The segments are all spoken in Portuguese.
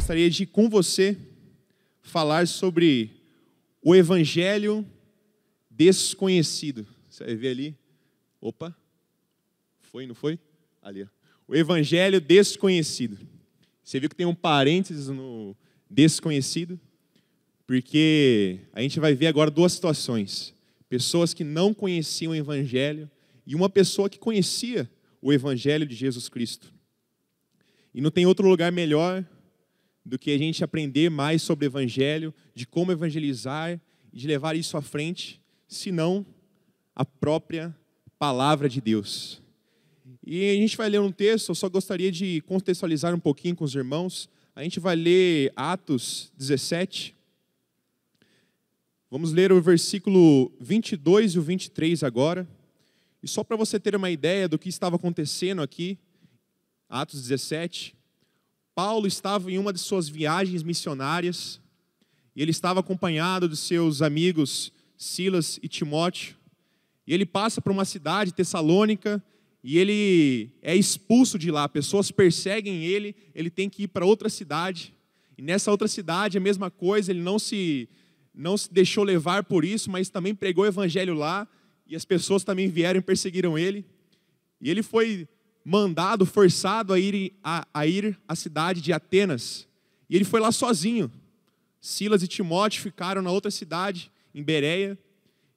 gostaria de, com você, falar sobre o evangelho desconhecido. Você vai ver ali. Opa. Foi, não foi? Ali, ó. O evangelho desconhecido. Você viu que tem um parênteses no desconhecido? Porque a gente vai ver agora duas situações. Pessoas que não conheciam o evangelho e uma pessoa que conhecia o evangelho de Jesus Cristo. E não tem outro lugar melhor do que a gente aprender mais sobre o evangelho, de como evangelizar e de levar isso à frente, senão a própria palavra de Deus. E a gente vai ler um texto, eu só gostaria de contextualizar um pouquinho com os irmãos. A gente vai ler Atos 17. Vamos ler o versículo 22 e o 23 agora. E só para você ter uma ideia do que estava acontecendo aqui, Atos 17, Paulo estava em uma de suas viagens missionárias, e ele estava acompanhado dos seus amigos Silas e Timóteo, e ele passa por uma cidade, Tessalônica, e ele é expulso de lá, pessoas perseguem ele tem que ir para outra cidade, e nessa outra cidade a mesma coisa, ele não se deixou levar por isso, mas também pregou o evangelho lá, e as pessoas também vieram e perseguiram ele, e ele foi mandado, forçado a ir à cidade de Atenas, e ele foi lá sozinho. Silas e Timóteo ficaram na outra cidade, em Bereia,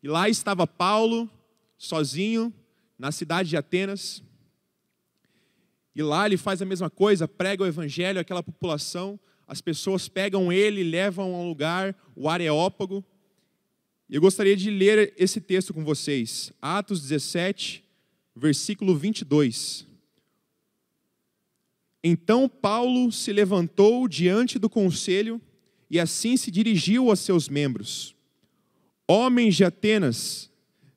e lá estava Paulo, sozinho, na cidade de Atenas, e lá ele faz a mesma coisa, prega o evangelho àquela população, as pessoas pegam ele e levam a um lugar, o Areópago. Eu gostaria de ler esse texto com vocês, Atos 17, versículo 22. Então Paulo se levantou diante do conselho e assim se dirigiu aos seus membros. Homens de Atenas,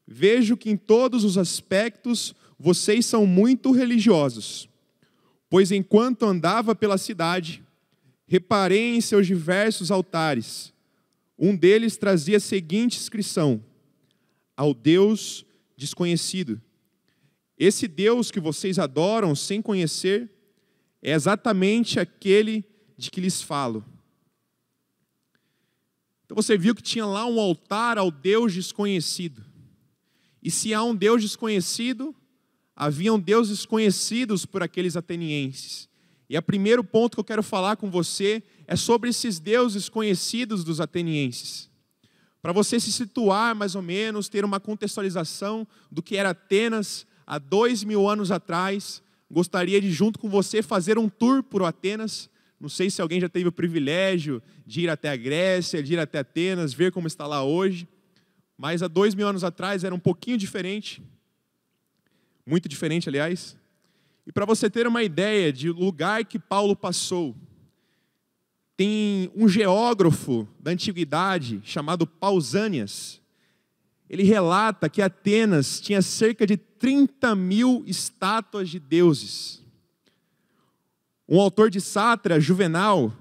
vejo que em todos os aspectos vocês são muito religiosos, pois enquanto andava pela cidade, reparei em seus diversos altares. Um deles trazia a seguinte inscrição: ao Deus desconhecido. Esse Deus que vocês adoram sem conhecer é exatamente aquele de que lhes falo. Então você viu que tinha lá um altar ao Deus desconhecido. E se há um Deus desconhecido, haviam deuses conhecidos por aqueles atenienses. E o primeiro ponto que eu quero falar com você é sobre esses deuses conhecidos dos atenienses. Para você se situar mais ou menos, ter uma contextualização do que era Atenas há 2000 anos atrás, gostaria de junto com você fazer um tour por Atenas. Não sei se alguém já teve o privilégio de ir até a Grécia, de ir até Atenas, ver como está lá hoje. Mas há 2000 anos atrás era um pouquinho diferente. Muito diferente, aliás. E para você ter uma ideia de lugar que Paulo passou, tem um geógrafo da antiguidade chamado Pausanias. Ele relata que Atenas tinha cerca de 30.000 estátuas de deuses. Um autor de Sátira, Juvenal,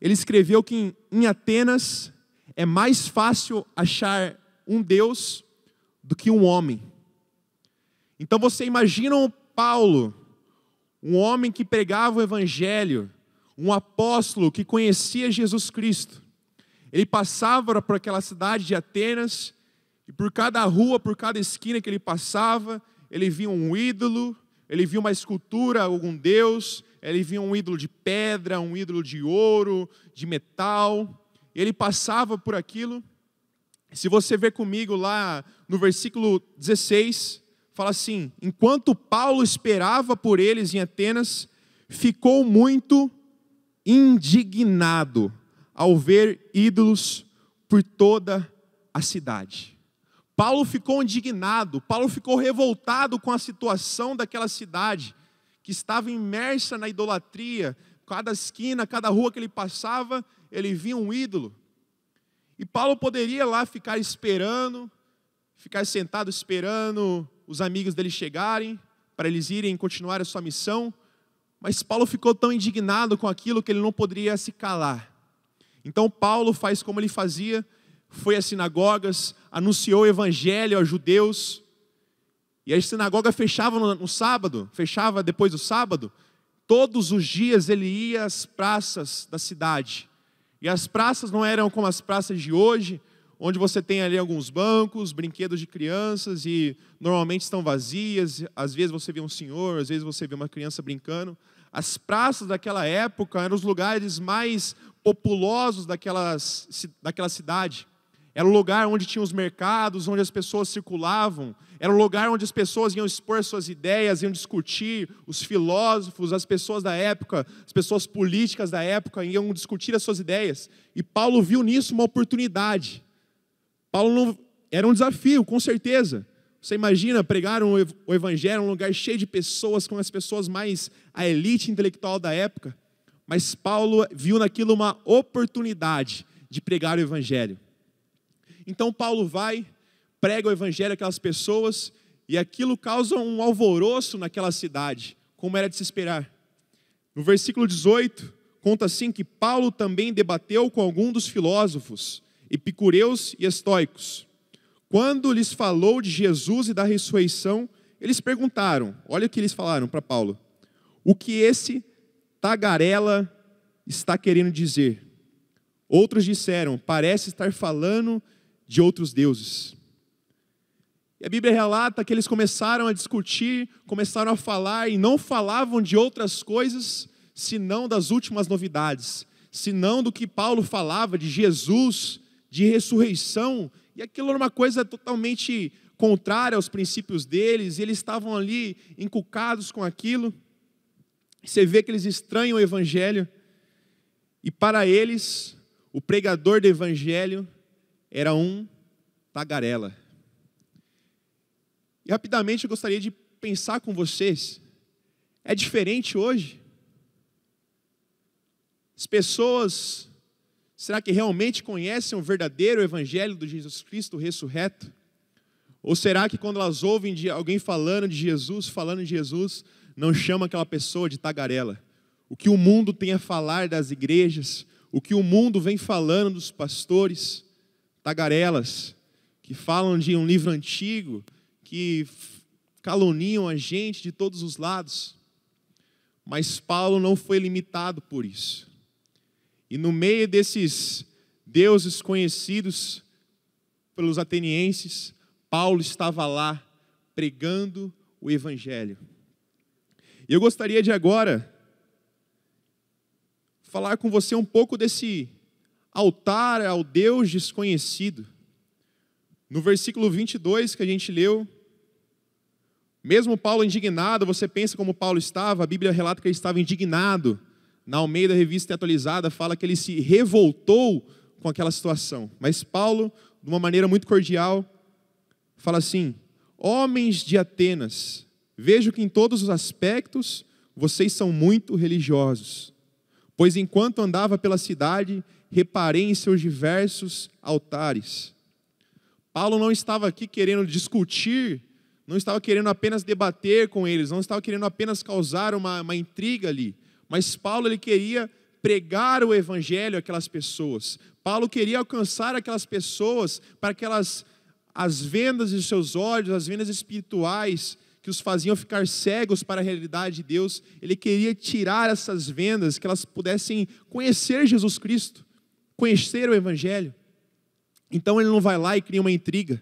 ele escreveu que em Atenas é mais fácil achar um Deus do que um homem. Então você imagina o Paulo, um homem que pregava o evangelho, um apóstolo que conhecia Jesus Cristo. Ele passava por aquela cidade de Atenas, e por cada rua, por cada esquina que ele passava, ele via um ídolo, ele via uma escultura, algum deus, ele via um ídolo de pedra, um ídolo de ouro, de metal. Ele passava por aquilo. Se você ver comigo lá no versículo 16, fala assim: enquanto Paulo esperava por eles em Atenas, ficou muito indignado ao ver ídolos por toda a cidade. Paulo ficou indignado, Paulo ficou revoltado com a situação daquela cidade, que estava imersa na idolatria. Cada esquina, cada rua que ele passava, ele via um ídolo. E Paulo poderia lá ficar esperando, ficar sentado esperando os amigos dele chegarem, para eles irem continuar a sua missão. Mas Paulo ficou tão indignado com aquilo que ele não poderia se calar. Então Paulo faz como ele fazia, foi às sinagogas, anunciou o evangelho aos judeus. E a sinagoga fechava no sábado, fechava depois do sábado. todos os dias ele ia às praças da cidade. E as praças não eram como as praças de hoje, onde você tem ali alguns bancos, brinquedos de crianças, e normalmente estão vazias. Às vezes você vê um senhor, às vezes você vê uma criança brincando. As praças daquela época eram os lugares mais populosos daquela cidade. Era o lugar onde tinha os mercados, onde as pessoas circulavam. Era o lugar onde as pessoas iam expor suas ideias, iam discutir. Os filósofos, as pessoas da época, as pessoas políticas da época iam discutir as suas ideias. E Paulo viu nisso uma oportunidade. Era um desafio, com certeza. Você imagina pregar o evangelho em um lugar cheio de pessoas, com as pessoas mais a elite intelectual da época. Mas Paulo viu naquilo uma oportunidade de pregar o evangelho. Então Paulo vai, prega o evangelho àquelas pessoas, e aquilo causa um alvoroço naquela cidade, como era de se esperar. No versículo 18, conta assim que Paulo também debateu com algum dos filósofos, epicureus e estoicos. Quando lhes falou de Jesus e da ressurreição, eles perguntaram, olha o que eles falaram para Paulo: o que esse tagarela está querendo dizer? Outros disseram: parece estar falando de outros deuses. E a Bíblia relata que eles começaram a discutir, começaram a falar, e não falavam de outras coisas, senão das últimas novidades, senão do que Paulo falava de Jesus, de ressurreição. E aquilo era uma coisa totalmente contrária aos princípios deles, e eles estavam ali encucados com aquilo. Você vê que eles estranham o evangelho, e para eles, o pregador do evangelho era um tagarela. E rapidamente eu gostaria de pensar com vocês, é diferente hoje? As pessoas, será que realmente conhecem o verdadeiro evangelho de Jesus Cristo ressurreto? Ou será que quando elas ouvem de alguém falando de Jesus, não chama aquela pessoa de tagarela? O que o mundo tem a falar das igrejas, o que o mundo vem falando dos pastores, tagarelas, que falam de um livro antigo, que caluniam a gente de todos os lados. Mas Paulo não foi limitado por isso. E no meio desses deuses conhecidos pelos atenienses, Paulo estava lá pregando o evangelho. E eu gostaria de agora falar com você um pouco desse altar ao Deus desconhecido. No versículo 22 que a gente leu, mesmo Paulo indignado, você pensa como Paulo estava, a Bíblia relata que ele estava indignado. Na Almeida Revista Atualizada fala que ele se revoltou com aquela situação. Mas Paulo, de uma maneira muito cordial, fala assim: homens de Atenas, vejo que em todos os aspectos vocês são muito religiosos. Pois enquanto andava pela cidade, reparei em seus diversos altares. Paulo não estava aqui querendo discutir, não estava querendo apenas debater com eles, não estava querendo apenas causar uma intriga ali. Mas Paulo ele queria pregar o evangelho àquelas pessoas. Paulo queria alcançar aquelas pessoas para que as vendas de seus olhos, as vendas espirituais que os faziam ficar cegos para a realidade de Deus, ele queria tirar essas vendas, que elas pudessem conhecer Jesus Cristo, conhecer o evangelho. Então ele não vai lá e cria uma intriga,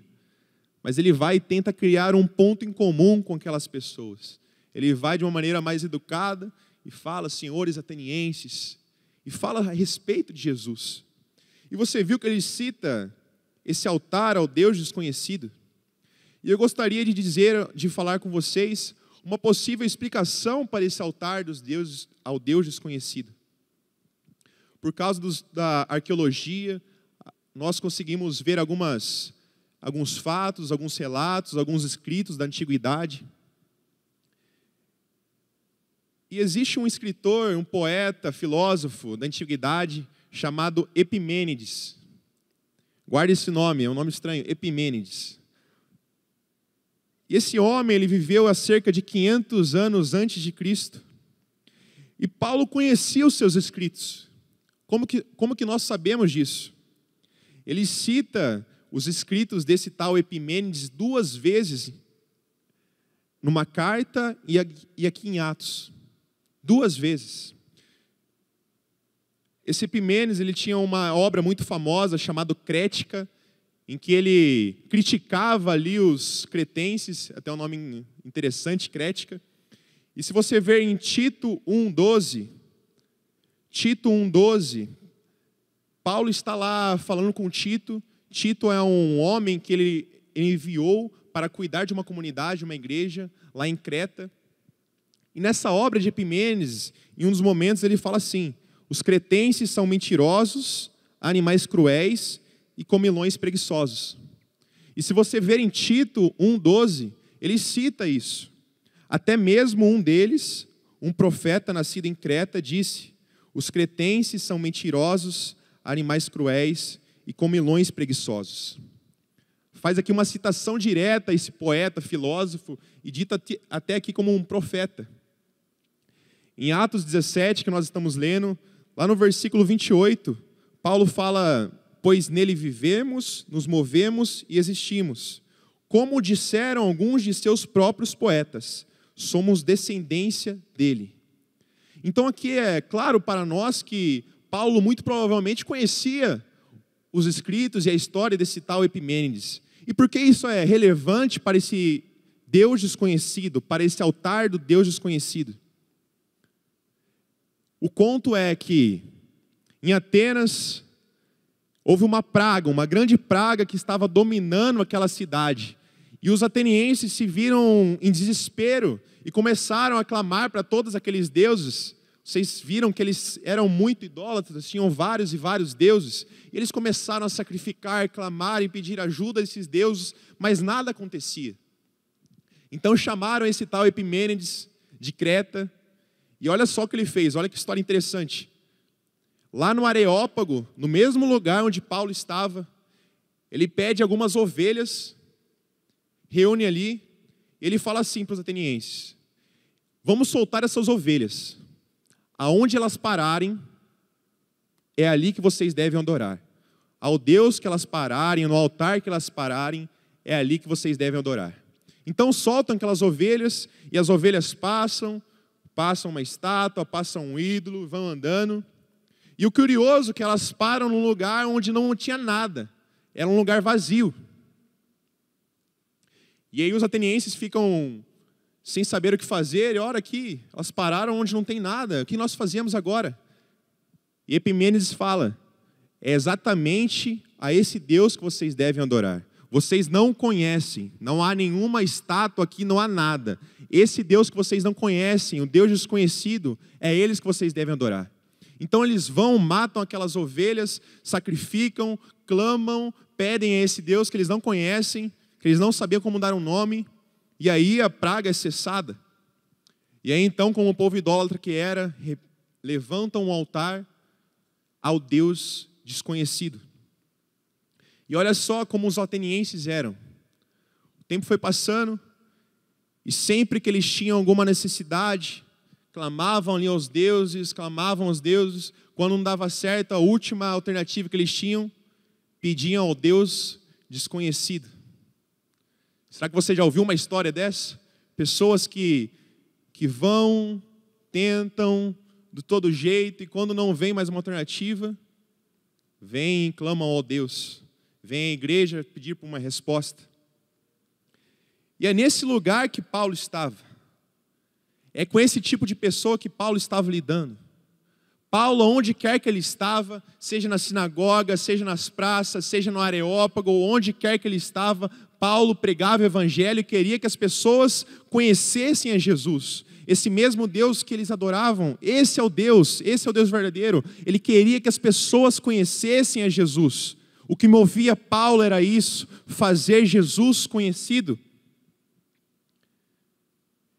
mas ele vai e tenta criar um ponto em comum com aquelas pessoas. Ele vai de uma maneira mais educada e fala: senhores atenienses, e fala a respeito de Jesus. E você viu que ele cita esse altar ao Deus desconhecido. E eu gostaria de falar com vocês uma possível explicação para esse altar ao Deus desconhecido. Por causa da arqueologia, nós conseguimos ver alguns fatos, alguns relatos, alguns escritos da antiguidade. E existe um escritor, um poeta, filósofo da antiguidade, chamado Epimênides. Guarde esse nome, é um nome estranho, Epimênides. E esse homem, ele viveu há cerca de 500 anos antes de Cristo. E Paulo conhecia os seus escritos. Como que nós sabemos disso? Ele cita os escritos desse tal Epimênides 2 vezes, numa carta e aqui em Atos. 2 vezes. Esse Epimênides, ele tinha uma obra muito famosa chamada Crética, em que ele criticava ali os cretenses, até um nome interessante, Crética. E se você ver em Tito 1,12, Paulo está lá falando com Tito. Tito é um homem que ele enviou para cuidar de uma comunidade, uma igreja, lá em Creta. E nessa obra de Epimênides, em um dos momentos, ele fala assim: os cretenses são mentirosos, animais cruéis e comilões preguiçosos. E se você ver em Tito 1,12, ele cita isso. Até mesmo um deles, um profeta nascido em Creta, disse: os cretenses são mentirosos, animais cruéis e comilões preguiçosos. Faz aqui uma citação direta a esse poeta, filósofo, e dita até aqui como um profeta. Em Atos 17, que nós estamos lendo, lá no versículo 28, Paulo fala: pois nele vivemos, nos movemos e existimos. Como disseram alguns de seus próprios poetas, somos descendência dele. Então aqui é claro para nós que Paulo muito provavelmente conhecia os escritos e a história desse tal Epimênides. E por que isso é relevante para esse Deus desconhecido, para esse altar do Deus desconhecido? O conto é que em Atenas houve uma praga, uma grande praga que estava dominando aquela cidade. E os atenienses se viram em desespero e começaram a clamar para todos aqueles deuses. Vocês viram que eles eram muito idólatras, tinham vários e vários deuses. E eles começaram a sacrificar, clamar e pedir ajuda a esses deuses, mas nada acontecia. Então chamaram esse tal Epimênides de Creta. E olha só o que ele fez, olha que história interessante. Lá no Areópago, no mesmo lugar onde Paulo estava, ele pede algumas ovelhas, reúne ali, e ele fala assim para os atenienses: vamos soltar essas ovelhas. Aonde elas pararem, é ali que vocês devem adorar. Ao Deus que elas pararem, no altar que elas pararem, é ali que vocês devem adorar. Então soltam aquelas ovelhas, e as ovelhas passam uma estátua, passam um ídolo, vão andando. E o curioso é que elas param num lugar onde não tinha nada, era um lugar vazio. E aí os atenienses ficam sem saber o que fazer, e olha aqui, elas pararam onde não tem nada, o que nós fazemos agora? E Epimênides fala: é exatamente a esse Deus que vocês devem adorar. Vocês não conhecem, não há nenhuma estátua aqui, não há nada. Esse Deus que vocês não conhecem, o Deus desconhecido, é eles que vocês devem adorar. Então eles vão, matam aquelas ovelhas, sacrificam, clamam, pedem a esse Deus que eles não conhecem, que eles não sabiam como dar um nome, e aí a praga é cessada. E aí então, como o povo idólatra que era, levantam um altar ao Deus desconhecido. E olha só como os atenienses eram. O tempo foi passando, e sempre que eles tinham alguma necessidade, clamavam ali aos deuses, quando não dava certo, a última alternativa que eles tinham, pediam ao Deus desconhecido. Será que você já ouviu uma história dessa? Pessoas que vão, tentam, de todo jeito, e quando não vem mais uma alternativa, vêm e clamam ao Deus. Vem à igreja pedir por uma resposta. E é nesse lugar que Paulo estava. É com esse tipo de pessoa que Paulo estava lidando. Paulo, onde quer que ele estava, seja na sinagoga, seja nas praças, seja no Areópago, ou onde quer que ele estava, Paulo pregava o evangelho e queria que as pessoas conhecessem a Jesus. Esse mesmo Deus que eles adoravam, esse é o Deus verdadeiro. Ele queria que as pessoas conhecessem a Jesus. O que movia Paulo era isso, fazer Jesus conhecido.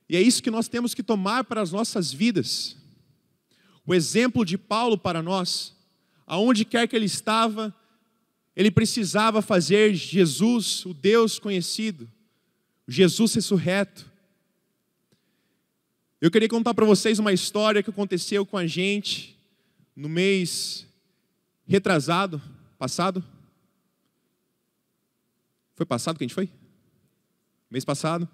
E é isso que nós temos que tomar para as nossas vidas. O exemplo de Paulo para nós, aonde quer que ele estava, ele precisava fazer Jesus, o Deus conhecido, Jesus ressurreto. Eu queria contar para vocês uma história que aconteceu com a gente no mês passado. Foi passado que a gente foi? Mês passado.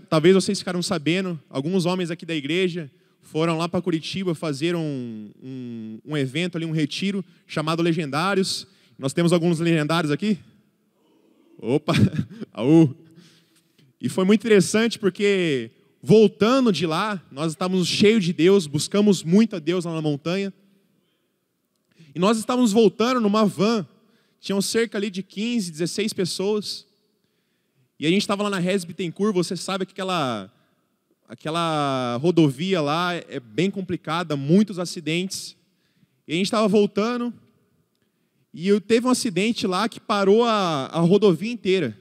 talvez vocês ficaram sabendo, alguns homens aqui da igreja foram lá para Curitiba fazer um evento ali, um retiro, chamado Legendários. Nós temos alguns legendários aqui? Opa! Aú! E foi muito interessante porque, voltando de lá, nós estávamos cheios de Deus, buscamos muito a Deus lá na montanha. E nós estávamos voltando numa van, tinham cerca ali de 15, 16 pessoas. E a gente estava lá na Regis Bittencourt, você sabe que aquela rodovia lá é bem complicada, muitos acidentes. E a gente estava voltando, e teve um acidente lá que parou a rodovia inteira.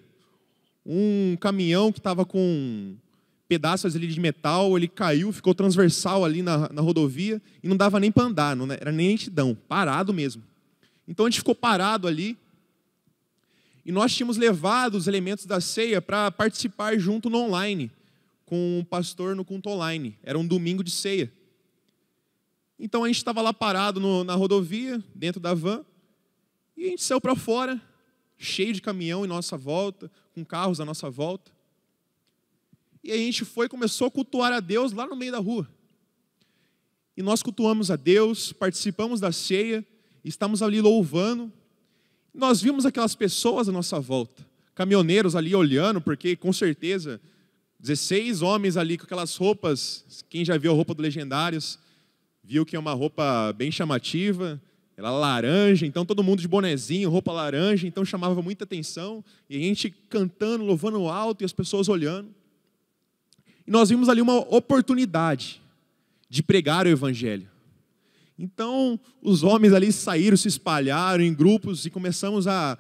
Um caminhão que estava com pedaços ali de metal, ele caiu, ficou transversal ali na rodovia, e não dava nem para andar, não era nem lentidão, parado mesmo. Então a gente ficou parado ali, e nós tínhamos levado os elementos da ceia para participar junto no online, com o pastor no culto online. Era um domingo de ceia. Então a gente estava lá parado na rodovia, dentro da van, e a gente saiu para fora, cheio de caminhão em nossa volta, com carros à nossa volta. E a gente começou a cultuar a Deus lá no meio da rua. E nós cultuamos a Deus, participamos da ceia, estamos ali louvando. Nós vimos aquelas pessoas à nossa volta, caminhoneiros ali olhando, porque com certeza 16 homens ali com aquelas roupas, quem já viu a roupa do Legendários, viu que é uma roupa bem chamativa, ela laranja, então todo mundo de bonezinho, roupa laranja, então chamava muita atenção, e a gente cantando, louvando alto, e as pessoas olhando. E nós vimos ali uma oportunidade de pregar o Evangelho. Então, os homens ali saíram, se espalharam em grupos, e começamos a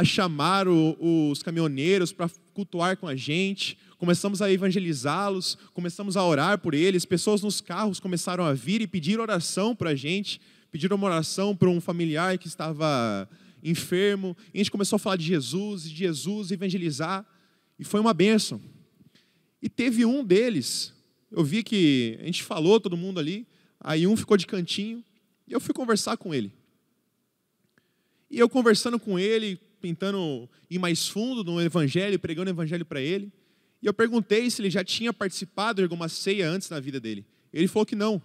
chamar os caminhoneiros para cultuar com a gente, começamos a evangelizá-los, começamos a orar por eles, pessoas nos carros começaram a vir e pedir oração para a gente, pediram uma oração para um familiar que estava enfermo, e a gente começou a falar de Jesus, evangelizar, e foi uma bênção. E teve um deles, eu vi que a gente falou, todo mundo ali, aí um ficou de cantinho, e eu fui conversar com ele. E eu conversando com ele, tentando ir mais fundo no Evangelho, pregando o Evangelho para ele, e eu perguntei se ele já tinha participado de alguma ceia antes na vida dele. Ele falou que não.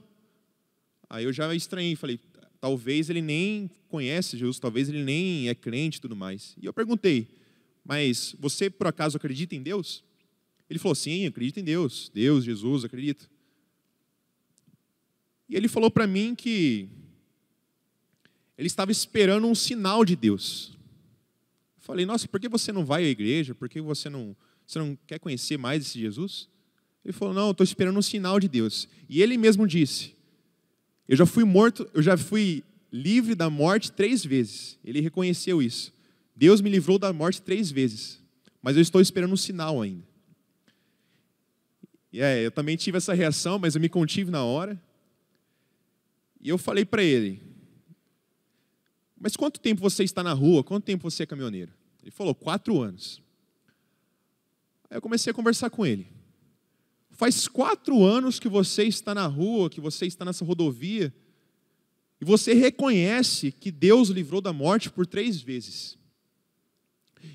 Aí eu já estranhei, falei, talvez ele nem conhece Jesus, talvez ele nem é crente e tudo mais. E eu perguntei, mas você por acaso acredita em Deus? Ele falou, sim, acredito em Deus, Jesus, acredito. E ele falou para mim que ele estava esperando um sinal de Deus. Eu falei, nossa, por que você não vai à igreja? Por que você não quer conhecer mais esse Jesus? Ele falou, não, eu estou esperando um sinal de Deus. E ele mesmo disse, eu já fui livre da morte 3 vezes. Ele reconheceu isso. Deus me livrou da morte 3 vezes, mas eu estou esperando um sinal ainda. E eu também tive essa reação, mas eu me contive na hora. E eu falei para ele, mas quanto tempo você está na rua? Quanto tempo você é caminhoneiro? Ele falou, 4 anos. Aí eu comecei a conversar com ele. Faz 4 anos que você está na rua, que você está nessa rodovia, e você reconhece que Deus o livrou da morte por 3 vezes.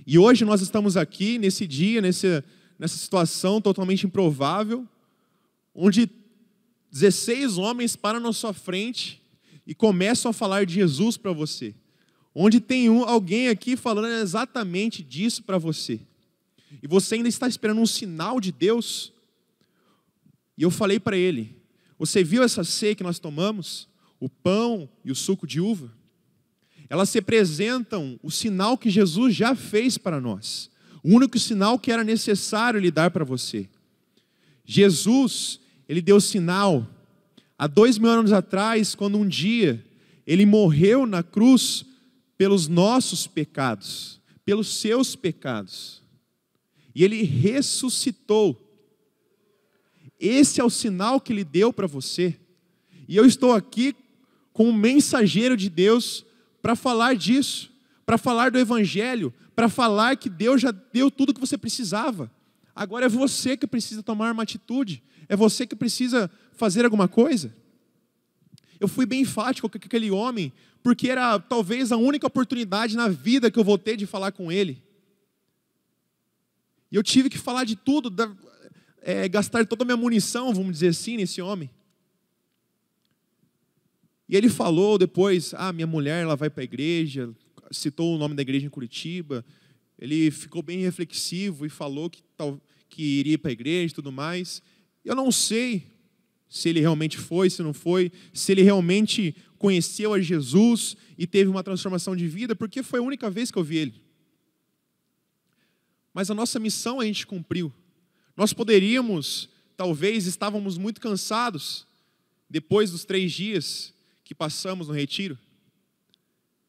E hoje nós estamos aqui, nesse dia, nessa situação totalmente improvável, onde 16 homens param na sua frente e começam a falar de Jesus para você. Onde tem alguém aqui falando exatamente disso para você. E você ainda está esperando um sinal de Deus. E eu falei para ele, você viu essa ceia que nós tomamos? O pão e o suco de uva? Elas representam o sinal que Jesus já fez para nós. O único sinal que era necessário Ele dar para você. Jesus, Ele deu sinal há 2000 anos atrás, quando um dia Ele morreu na cruz pelos nossos pecados, pelos seus pecados. E Ele ressuscitou. Esse é o sinal que Ele deu para você. E eu estou aqui como mensageiro de Deus para falar disso, para falar do Evangelho, para falar que Deus já deu tudo o que você precisava. Agora é você que precisa tomar uma atitude, é você que precisa fazer alguma coisa. Eu fui bem enfático com aquele homem, porque era talvez a única oportunidade na vida que eu vou ter de falar com ele. E eu tive que falar de tudo, gastar toda a minha munição, vamos dizer assim, nesse homem. E ele falou depois, minha mulher, ela vai para a igreja, citou o nome da igreja em Curitiba. Ele ficou bem reflexivo e falou que iria para a igreja e tudo mais. Eu não sei se ele realmente foi, se não foi, se ele realmente conheceu a Jesus e teve uma transformação de vida, porque foi a única vez que eu vi ele. Mas a nossa missão a gente cumpriu. Nós poderíamos, talvez estávamos muito cansados, depois dos 3 dias que passamos no retiro,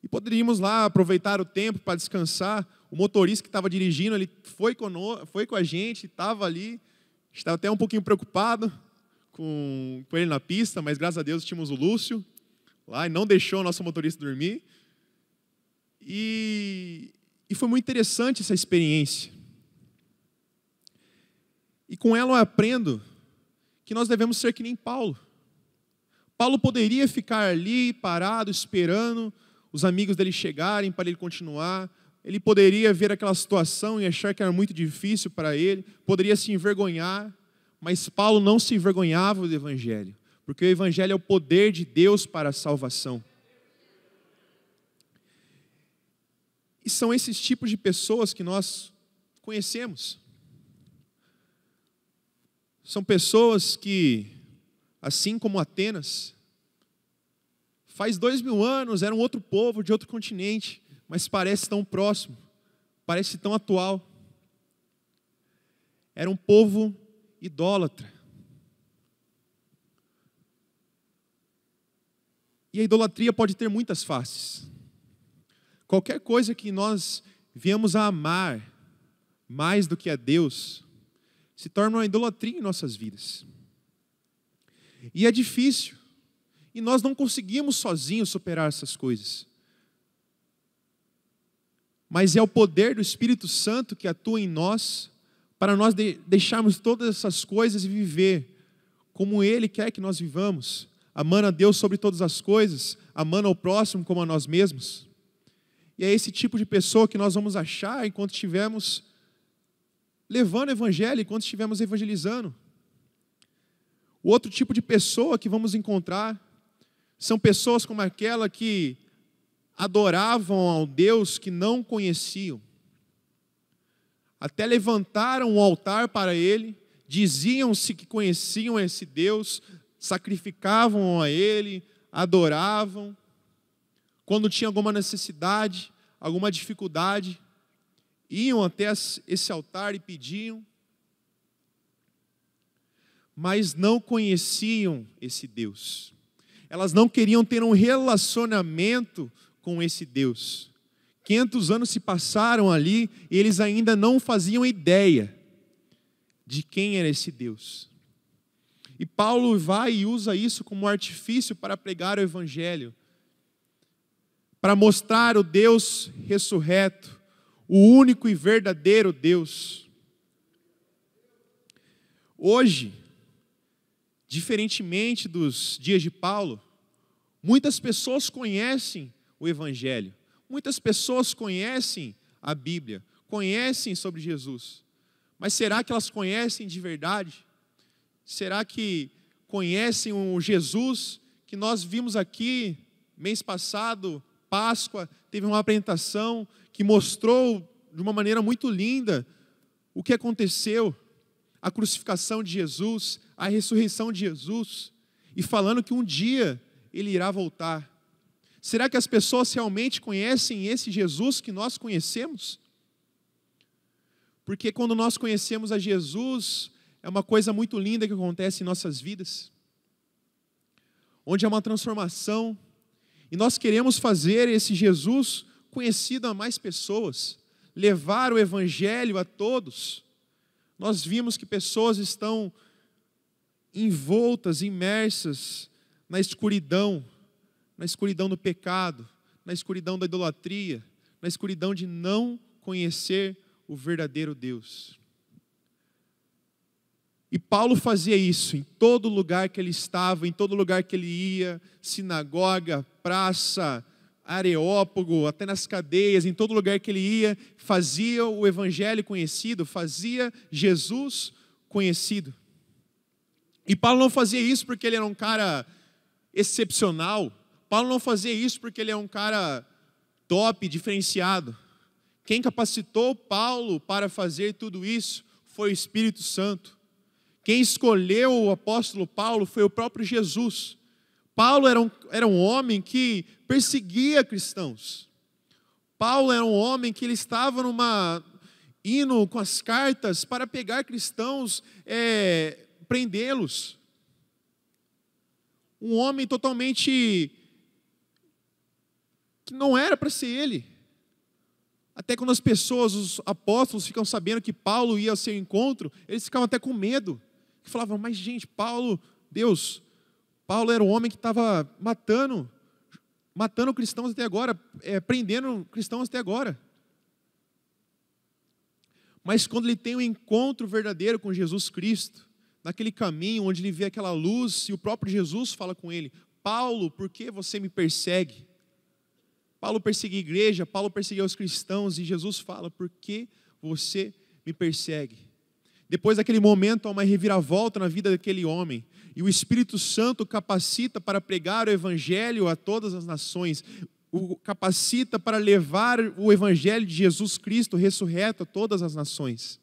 e poderíamos lá aproveitar o tempo para descansar. O motorista que estava dirigindo, ele foi com a gente, estava ali, estava até um pouquinho preocupado com ele na pista, mas graças a Deus tínhamos o Lúcio lá e não deixou o nosso motorista dormir. E foi muito interessante essa experiência. E com ela eu aprendo que nós devemos ser que nem Paulo. Paulo poderia ficar ali parado, esperando os amigos dele chegarem para ele continuar. Ele poderia ver aquela situação e achar que era muito difícil para ele, poderia se envergonhar, mas Paulo não se envergonhava do Evangelho, porque o Evangelho é o poder de Deus para a salvação. E são esses tipos de pessoas que nós conhecemos. São pessoas que, assim como Atenas, faz 2000 anos, era um outro povo de outro continente, mas parece tão próximo, parece tão atual. Era um povo idólatra. E a idolatria pode ter muitas faces. Qualquer coisa que nós viemos a amar mais do que a Deus, se torna uma idolatria em nossas vidas. E é difícil. E nós não conseguimos sozinhos superar essas coisas. Mas é o poder do Espírito Santo que atua em nós, para nós deixarmos todas essas coisas e viver como Ele quer que nós vivamos, amando a Deus sobre todas as coisas, amando ao próximo como a nós mesmos. E é esse tipo de pessoa que nós vamos achar enquanto estivermos levando o Evangelho, enquanto estivermos evangelizando. O outro tipo de pessoa que vamos encontrar são pessoas como aquela que adoravam ao Deus que não conheciam. Até levantaram um altar para Ele, diziam-se que conheciam esse Deus, sacrificavam a Ele, adoravam. Quando tinha alguma necessidade, alguma dificuldade, iam até esse altar e pediam, mas não conheciam esse Deus. Elas não queriam ter um relacionamento com esse Deus. 500 anos se passaram ali e eles ainda não faziam ideia de quem era esse Deus. E Paulo vai e usa isso como artifício para pregar o Evangelho, para mostrar o Deus ressurreto, o único e verdadeiro Deus. Hoje, diferentemente dos dias de Paulo, muitas pessoas conhecem o Evangelho, muitas pessoas conhecem a Bíblia, conhecem sobre Jesus, mas será que elas conhecem de verdade? Será que conhecem o Jesus que nós vimos aqui mês passado, Páscoa, teve uma apresentação que mostrou de uma maneira muito linda o que aconteceu, a crucificação de Jesus, a ressurreição de Jesus, e falando que um dia Ele irá voltar. Será que as pessoas realmente conhecem esse Jesus que nós conhecemos? Porque quando nós conhecemos a Jesus, é uma coisa muito linda que acontece em nossas vidas, onde há uma transformação, e nós queremos fazer esse Jesus conhecido a mais pessoas, levar o Evangelho a todos. Nós vimos que pessoas estão envoltas, imersas na escuridão do pecado, na escuridão da idolatria, na escuridão de não conhecer o verdadeiro Deus. E Paulo fazia isso em todo lugar que ele estava, em todo lugar que ele ia, sinagoga, praça, Areópago, até nas cadeias, em todo lugar que ele ia, fazia o evangelho conhecido, fazia Jesus conhecido. E Paulo não fazia isso porque ele era um cara excepcional. Paulo não fazia isso porque ele é um cara top, diferenciado. Quem capacitou Paulo para fazer tudo isso foi o Espírito Santo. Quem escolheu o apóstolo Paulo foi o próprio Jesus. Paulo era um homem que perseguia cristãos. Paulo era um homem que ele estava indo com as cartas para pegar cristãos, prendê-los. Um homem totalmente que não era para ser ele. Até quando as pessoas, os apóstolos, ficam sabendo que Paulo ia ao seu encontro, eles ficavam até com medo. Falavam, mas gente, Paulo era um homem que estava matando cristãos até agora, prendendo cristãos até agora. Mas quando ele tem um encontro verdadeiro com Jesus Cristo, naquele caminho onde ele vê aquela luz, e o próprio Jesus fala com ele, Paulo, por que você me persegue? Paulo perseguia a igreja, Paulo perseguia os cristãos, e Jesus fala, por que você me persegue? Depois daquele momento, há uma reviravolta na vida daquele homem, e o Espírito Santo capacita para pregar o evangelho a todas as nações, o capacita para levar o evangelho de Jesus Cristo ressurreto a todas as nações.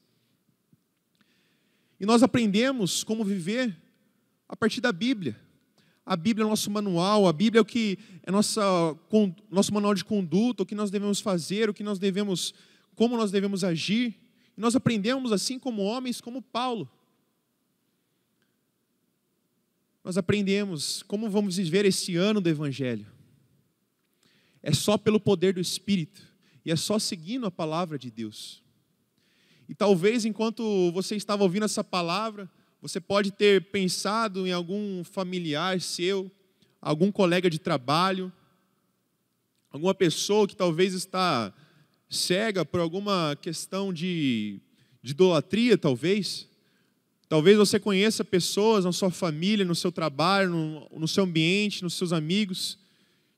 E nós aprendemos como viver a partir da Bíblia. A Bíblia é o nosso manual, a Bíblia é nosso manual de conduta, o que nós devemos fazer, como nós devemos agir. E nós aprendemos assim como homens, como Paulo. Nós aprendemos como vamos viver esse ano do Evangelho. É só pelo poder do Espírito, e é só seguindo a palavra de Deus. E talvez enquanto você estava ouvindo essa palavra, você pode ter pensado em algum familiar seu, algum colega de trabalho, alguma pessoa que talvez está cega por alguma questão de idolatria, talvez. Talvez você conheça pessoas na sua família, no seu trabalho, no seu ambiente, nos seus amigos,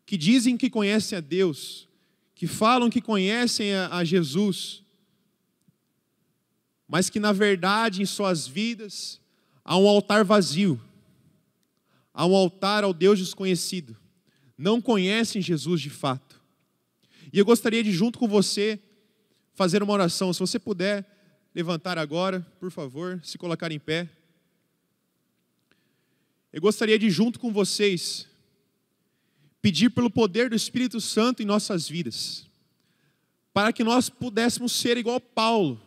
que dizem que conhecem a Deus, que falam que conhecem a Jesus, mas que na verdade em suas vidas há um altar vazio, há um altar ao Deus desconhecido, não conhecem Jesus de fato. E eu gostaria de, junto com você, fazer uma oração. Se você puder levantar agora, por favor, se colocar em pé. Eu gostaria de, junto com vocês, pedir pelo poder do Espírito Santo em nossas vidas, para que nós pudéssemos ser igual Paulo.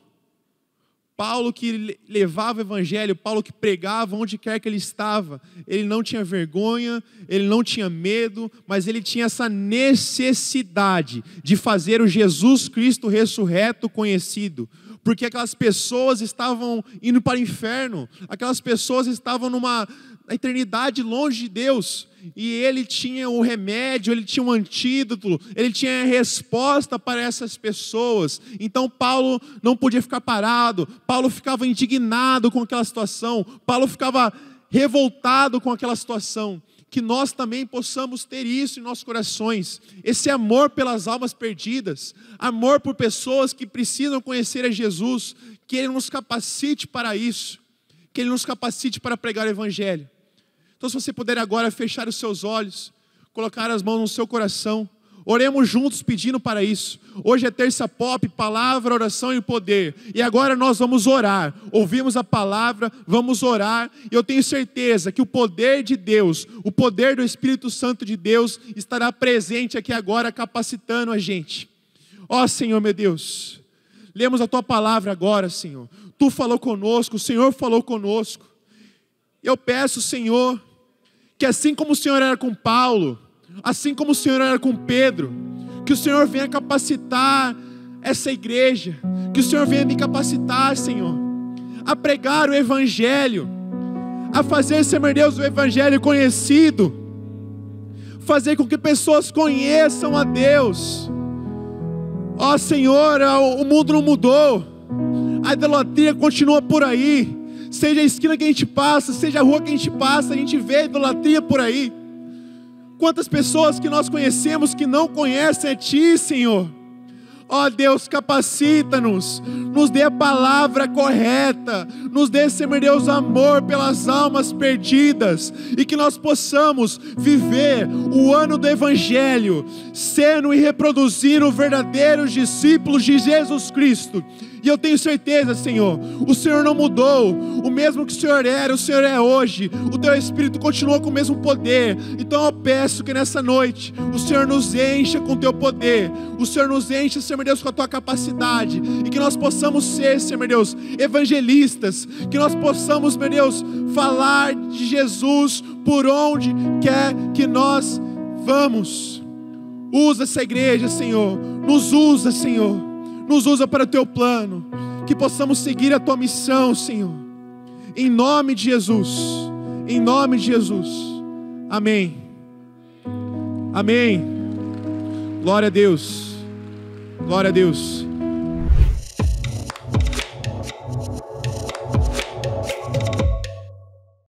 Paulo que levava o evangelho, Paulo que pregava onde quer que ele estava. Ele não tinha vergonha, ele não tinha medo, mas ele tinha essa necessidade de fazer o Jesus Cristo ressurreto conhecido. Porque aquelas pessoas estavam indo para o inferno, aquelas pessoas estavam na eternidade longe de Deus, e ele tinha o remédio, ele tinha um antídoto, ele tinha a resposta para essas pessoas. Então Paulo não podia ficar parado, Paulo ficava indignado com aquela situação, Paulo ficava revoltado com aquela situação. Que nós também possamos ter isso em nossos corações, esse amor pelas almas perdidas, amor por pessoas que precisam conhecer a Jesus, que Ele nos capacite para isso, que Ele nos capacite para pregar o Evangelho. Então, se você puder agora fechar os seus olhos, colocar as mãos no seu coração, oremos juntos pedindo para isso. Hoje é terça pop, palavra, oração e poder. E agora nós vamos orar. Ouvimos a palavra, vamos orar. E eu tenho certeza que o poder de Deus, o poder do Espírito Santo de Deus estará presente aqui agora, capacitando a gente. Ó Senhor meu Deus, lemos a Tua palavra agora, Senhor. Tu falou conosco, o Senhor falou conosco. Eu peço, Senhor, que assim como o Senhor era com Paulo, assim como o Senhor era com Pedro, que o Senhor venha capacitar essa igreja, que o Senhor venha me capacitar, Senhor, a pregar o Evangelho, a fazer, Senhor Deus, o Evangelho conhecido, fazer com que pessoas conheçam a Deus. Ó Senhor, o mundo não mudou, a idolatria continua por aí, seja a esquina que a gente passa, seja a rua que a gente passa, a gente vê a idolatria por aí. Quantas pessoas que nós conhecemos que não conhecem a Ti, Senhor. Ó Deus, capacita-nos, nos dê a palavra correta, nos dê, Senhor Deus, amor pelas almas perdidas, e que nós possamos viver o ano do Evangelho, sendo e reproduzindo verdadeiros discípulos de Jesus Cristo. E eu tenho certeza, Senhor, o Senhor não mudou, o mesmo que o Senhor era, o Senhor é hoje, o Teu Espírito continua com o mesmo poder. Então eu peço que nessa noite, o Senhor nos encha com o Teu poder, o Senhor nos encha, Senhor Deus, com a Tua capacidade, e que nós possamos ser, Senhor Deus, evangelistas, que nós possamos, meu Deus, falar de Jesus por onde quer que nós vamos. Usa essa igreja, Senhor, nos usa, Senhor. Nos usa para o Teu plano, que possamos seguir a Tua missão, Senhor, em nome de Jesus, em nome de Jesus, amém, amém, glória a Deus, glória a Deus.